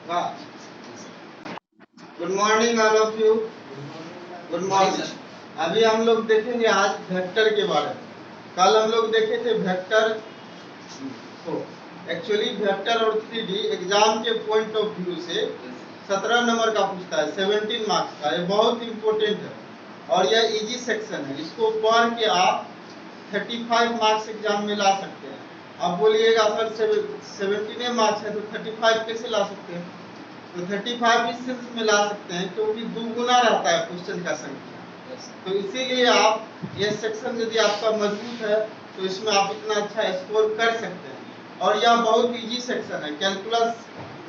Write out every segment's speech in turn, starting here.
वाह, good morning all of you. Good morning. अभी हम लोग देखेंगे आज वेक्टर के बारे में। कल हम लोग देखे थे वेक्टर को। एक्चुअली वेक्टर और 3D एग्जाम के पॉइंट ऑफ व्यू से 17 नंबर का पूछता है, 17 मार्क्स का। ये बहुत इंपॉर्टेंट है और यह इजी सेक्शन है। इसको पढ़ के आप 35 मार्क्स एग्जाम में ला सकते हैं। आप बोलिएगा सर 17 मार्क्स है तो 35 कैसे ला सकते हैं? तो 35 इस सेंस में ला सकते हैं क्योंकि दुगुना रहता है क्वेश्चन का संख्या। तो इसीलिए आप ये सेक्शन यदि आपका मजबूत है तो इसमें आप इतना अच्छा स्कोर कर सकते हैं। और यह बहुत इजी सेक्शन है। कैलकुलस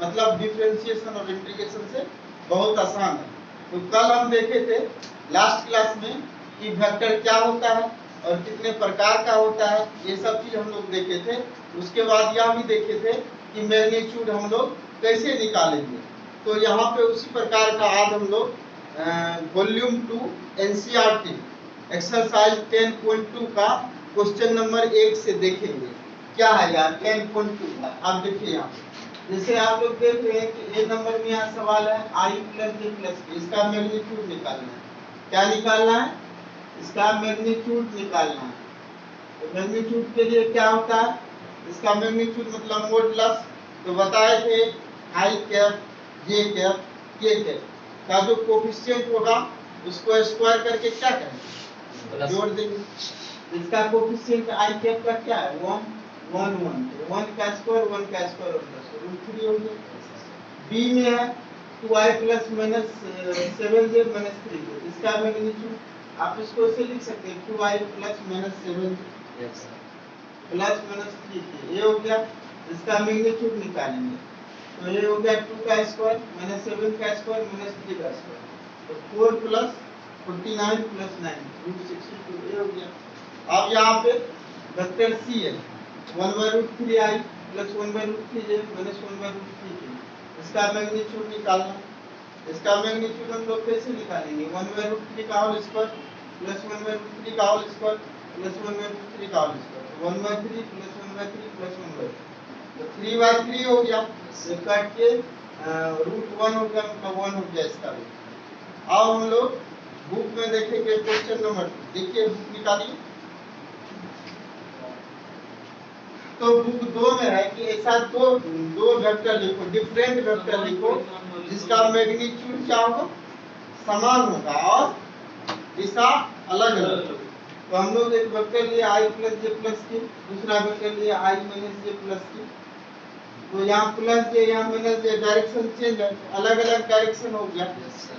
मतलब डिफरेंशिएशन और इंटीग्रेशन से बहुत आसान है। तो कल हम देखे थे लास्ट क्लास में कि वेक्टर क्या होता है और कितने प्रकार का होता है, ये सब चीज हम लोग देखे थे। उसके बाद यह भी देखे थे कि मैग्नीट्यूड हम लोग कैसे निकालेंगे। तो यहाँ पे उसी प्रकार का आज हम लोग वॉल्यूम 2 एनसीईआरटी एक्सरसाइज 10.2 का क्वेश्चन नंबर 1 से देखेंगे। क्या है यार 10.2 का? आप देखिए यहाँ जैसे आप लोग देख रहे हैं कि ए नंबर में यहाँ सवाल है आई प्लस जे प्लस के, इसका मैग्नीट्यूड निकालना है। क्या निकालना है? इसका मैग्नीट्यूड निकालना है। तो मैग्नीट्यूड के लिए क्या होता है? इसका मैग्नीट्यूड मतलब मॉडुलस। तो बताए थे आई कैप जे कैप के कैप का जो कोफिशिएंट होगा उसको स्क्वायर करके क्या करेंगे? जोड़ देंगे। इसका कोफिशिएंट आई कैप का क्या है? 1 1 1 1 का स्क्वायर 1 का स्क्वायर रूट 3 हो गया। बी में है 2i plus minus 7j minus 3j, इसका मैग्नीट्यूड आप इसको ऐसे लिख सकते हैं 2i plus minus 7j plus minus 3j। ये हो गया। इसका मैग्नीट्यूड निकालेंगे तो ये हो गया 2 का स्क्वायर माइनस 7 का स्क्वायर माइनस 3 का स्क्वायर, तो 4 प्लस 49 प्लस 9 रूट 62। ये हो गया। अब यहाँ पे वेक्टर सी है 1/√3i plus 1/√3j minus 1/√3j, इसका मैग्नीट्यूड निकालना। इसका मैग्नीट्यूड हम लोग कैसे निकालेंगे? 1/√3 का होल स्क्वायर प्लस 1/√3 का होल स्क्वायर प्लस 1/√3 का होल स्क्वायर, 1/3 प्लस 1/3 प्लस 1/3, तो 3/3 हो गया। ये कट के √1 हो गया, मतलब 1 हो गया इसका रूट। अब हम लोग बुक में देखेंगे क्वेश्चन नंबर 2। देखिए बुक निकालिए। तो बुक 2 में है कि ऐसा दो वेक्टर लिखो, डिफरेंट वेक्टर लिखो जिसका मैग्नीट्यूड क्या होगा? समान होगा और दिशा अलग अलग। तो हम लोग एक वेक्टर लिए i प्लस जे प्लस की, दूसरा वेक्टर लिए i माइनस जे प्लस की। तो यहाँ प्लस जे यहाँ माइनस जे, डायरेक्शन चेंज है, अलग अलग डायरेक्शन हो गया।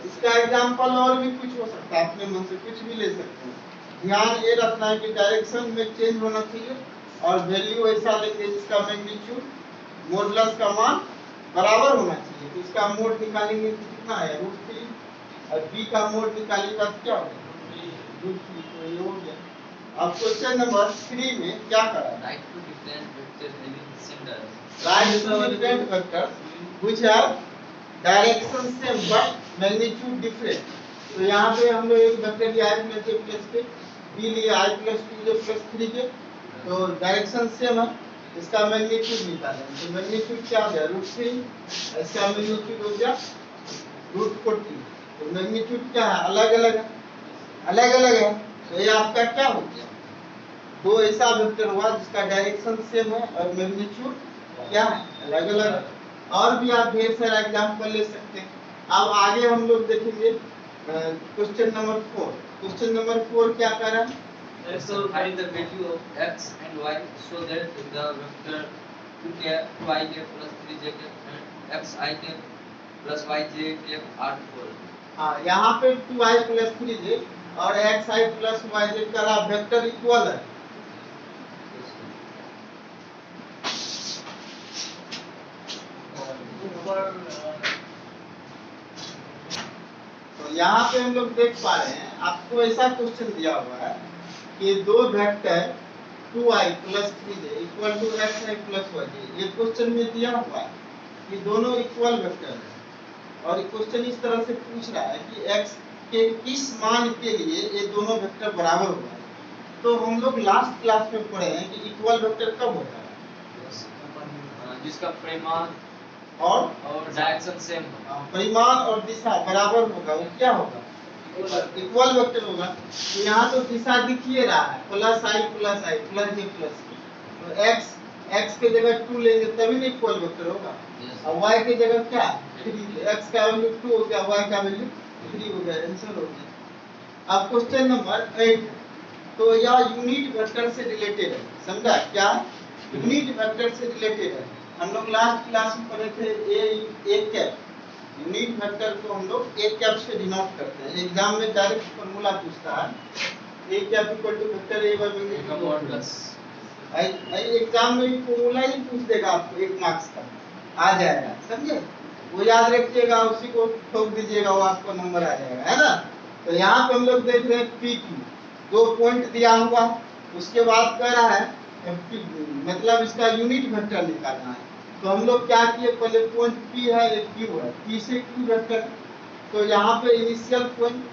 इसका एग्जांपल और भी कुछ हो सकता है, अपने मन से कुछ भी ले सकते हैं। ध्यान ये रखना है कि डायरेक्शन में चेंज होना चाहिए और वैल्यू ऐसा लेंगे जिसका मैग्नीट्यूड मॉडुलस का मान बराबर होना चाहिए। तो इसका मोड निकालेंगे तो कितना है? √3 और b का मोड निकालिएगा तो क्या होगा? √3। तो ये हो गया। अब क्वेश्चन नंबर 3 में क्या करा? Right two different vector which are direction same but magnitude different. तो यहाँ पे हम लोग एक वेक्टर लिया i plus j plus k, b लिया i plus 2j plus 3k, तो डायरेक्शन सेम है। इसका मैग्नीट्यूड निकालेंगे तो मैग्नीट्यूड क्या हो गया? √3, इसका मैग्नीट्यूड हो गया √40। तो मैग्नीट्यूड क्या है? अलग अलग है, अलग अलग है। तो ये आपका क्या हो गया? दो ऐसा वेक्टर हुआ जिसका डायरेक्शन सेम है और मैग्नीट्यूड क्या है? अलग अलग। और भी आप ढेर सारा एग्जांपल ले सकते हैं। अब आगे हम लोग देखेंगे क्वेश्चन नंबर 4। क्वेश्चन नंबर 4 क्या कर रहा है? So find the value of x and y so that the vector 2i plus 3j and xi plus yj are equal। हाँ, यहाँ पे 2i plus 3j और xi plus yj का vector equal है। तो यहाँ पे हम लोग देख पा रहे हैं, आपको ऐसा क्वेश्चन दिया हुआ है कि दो vector 2i plus 3j equal to xi plus yj, ये क्वेश्चन में दिया हुआ है कि दोनों इक्वल वेक्टर हैं और क्वेश्चन इस तरह से पूछ रहा है कि x के किस मान के लिए ये दोनों वेक्टर बराबर होगा। तो हम लोग लास्ट क्लास में पढ़े हैं कि इक्वल वेक्टर कब होता है? जिसका परिमाण और डायरेक्शन सेम परिमाण और दिशा बराबर होगा, वो क्या होगा? इक्वल वेक्टर होगा। तो यहाँ तो दिशा दिखिए रहा है, प्लस आई प्लस आई प्लस जे प्लस के, तो एक्स के जगह 2 लेंगे तभी ना इक्वल वेक्टर होगा। और वाई के जगह क्या 3, एक्स का वैल्यू 2 हो गया, वाई का वैल्यू 3 हो गया, आंसर हो गया। अब क्वेश्चन नंबर 8, तो यह यूनिट वेक्टर से रिलेटेड है, समझा क्या? यूनिट वेक्टर से रिलेटेड है। हम लोग लास्ट क्लास में पढ़े थे ए कैप, यूनिट वेक्टर को हम लोग ए कैप से डिनोट करते हैं। एग्जाम में डायरेक्ट फार्मूला पूछता है, A cap equal to vector A by magnitude plus. Exam में फार्मूला ही पूछ देगा आपको, 1 मार्क्स का आ जाएगा, समझे? वो याद रखिएगा, उसी को ठोक दीजिएगा, वो आपको नंबर आ जाएगा, है ना? तो यहाँ पे हम लोग देख रहे हैं पी क्यू, 2 पॉइंट दिया हुआ, उसके बाद कह रहा है मतलब इसका यूनिट वेक्टर निकालना है। तो हम लोग क्या किए, पहले पॉइंट पी है, एक क्यू है, पी से क्यू वेक्टर। तो यहाँ पे इनिशियल पॉइंट,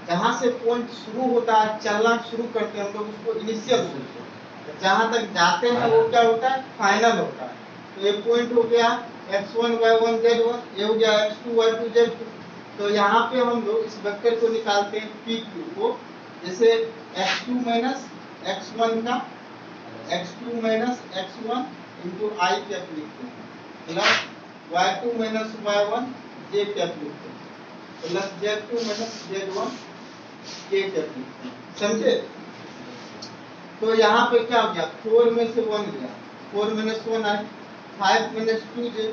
जहाँ से पॉइंट शुरू होता है, चलना शुरू करते हैं हम लोग, उसको इनिशियल बोलते हैं। तो जहाँ तक जाते हैं वो क्या होता है, फाइनल होता है। तो ये पॉइंट हो गया x1 y1 z1, ये हो गया x2 y2 z2। तो यहाँ पे हम लोग इस वेक्टर को निकालते हैं पी क्यू को, जैसे x2 माइनस x1 का x2 माइनस x1 इंटू आई कैप लिखते हैं, प्लस y2 माइनस y1 जे कैप लिखते हैं, प्लस z2 माइनस z1 के कैप लिखते हैं, समझे? तो यहाँ पे क्या हो गया, 4 में से 1 गया, 4 माइनस 1 आए, 5 माइनस 2 जे,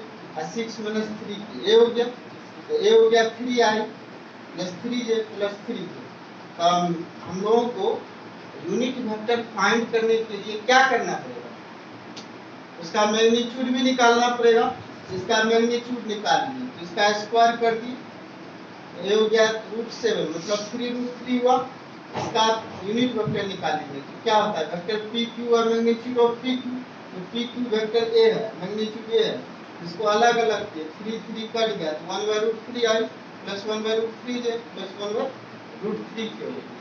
6 माइनस 3 के, ये हो गया। तो ये हो गया 3 आई प्लस 3 जे प्लस 3 के। तो हम लोगों को यूनिट वेक्टर फाइंड करने के लिए क्या करना पड़ेगा, उसका मैग्नीट्यूड भी निकालना पड़ेगा। इसका मैग्नीट्यूड निकाल लिए तो इसका स्क्वायर कर दी, ये हो गया √7, मतलब 3√3 हुआ। इसका यूनिट वेक्टर निकालेंगे तो क्या होता है, वेक्टर पी क्यू और मैग्नीट्यूड ऑफ पी क्यू। तो पी क्यू वेक्टर ए है, मैग्नीट्यूड ए है, इसको अलग अलग किए, 3 कट गया तो 1/√3 आई प्लस 1/√3 जे प्लस 1/√3 के हो गया।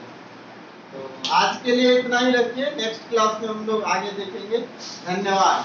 तो आज के लिए इतना ही रखिए, नेक्स्ट क्लास में हम लोग आगे देखेंगे। धन्यवाद।